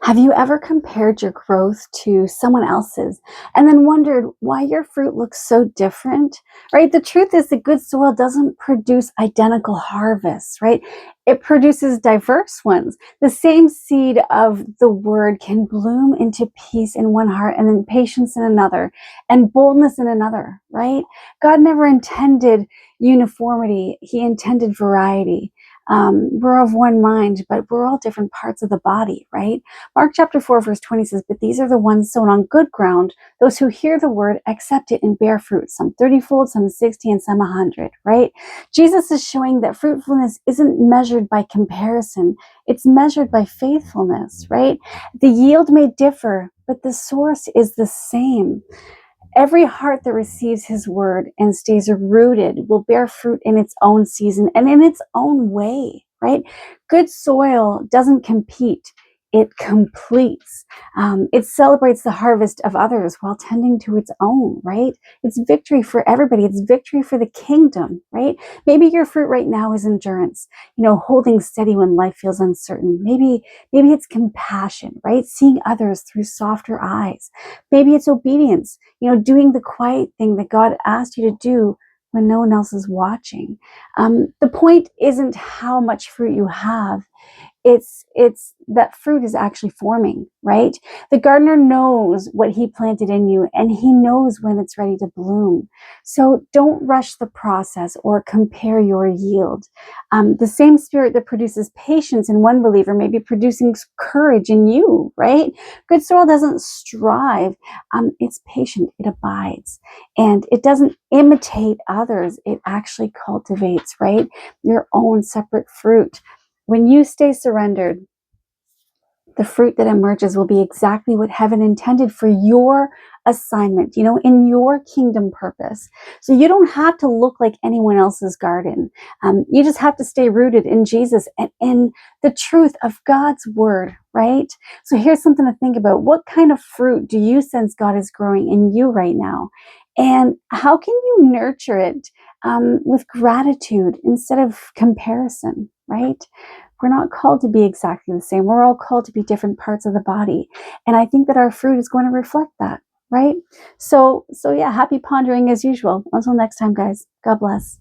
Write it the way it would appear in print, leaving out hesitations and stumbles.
Have you ever compared your growth to someone else's and then wondered why your fruit looks so different? Right? The truth is that good soil doesn't produce identical harvests, right? It produces diverse ones. The same seed of the word can bloom into peace in one heart and then patience in another and boldness in another, right? God never intended uniformity. He intended variety. We're of one mind, but we're all different parts of the body, right? Mark chapter 4, verse 20 says, "But these are the ones sown on good ground, those who hear the word, accept it, and bear fruit, some 30-fold, some 60, and some 100, right? Jesus is showing that fruitfulness isn't measured by comparison, it's measured by faithfulness, right? The yield may differ, but the source is the same. Every heart that receives his word and stays rooted will bear fruit in its own season and in its own way, right? Good soil doesn't compete. It completes. It celebrates the harvest of others while tending to its own, right? It's victory for everybody. It's victory for the kingdom, right? Maybe your fruit right now is endurance, holding steady when life feels uncertain. Maybe it's compassion, right? Seeing others through softer eyes. Maybe it's obedience, doing the quiet thing that God asked you to do when no one else is watching. The point isn't how much fruit you have. It's that fruit is actually forming, right? The gardener knows what he planted in you and he knows when it's ready to bloom. So don't rush the process or compare your yield. The same spirit that produces patience in one believer may be producing courage in you, right? Good soil doesn't strive. It's patient, it abides, and it doesn't imitate others. It actually cultivates, right? Your own separate fruit. When you stay surrendered, the fruit that emerges will be exactly what heaven intended for your assignment, in your kingdom purpose. So you don't have to look like anyone else's garden. You just have to stay rooted in Jesus and in the truth of God's word, right? So here's something to think about. What kind of fruit do you sense God is growing in you right now? And how can you nurture it with gratitude instead of comparison, right? We're not called to be exactly the same. We're all called to be different parts of the body. And I think that our fruit is going to reflect that, right? So yeah, happy pondering as usual. Until next time, guys. God bless.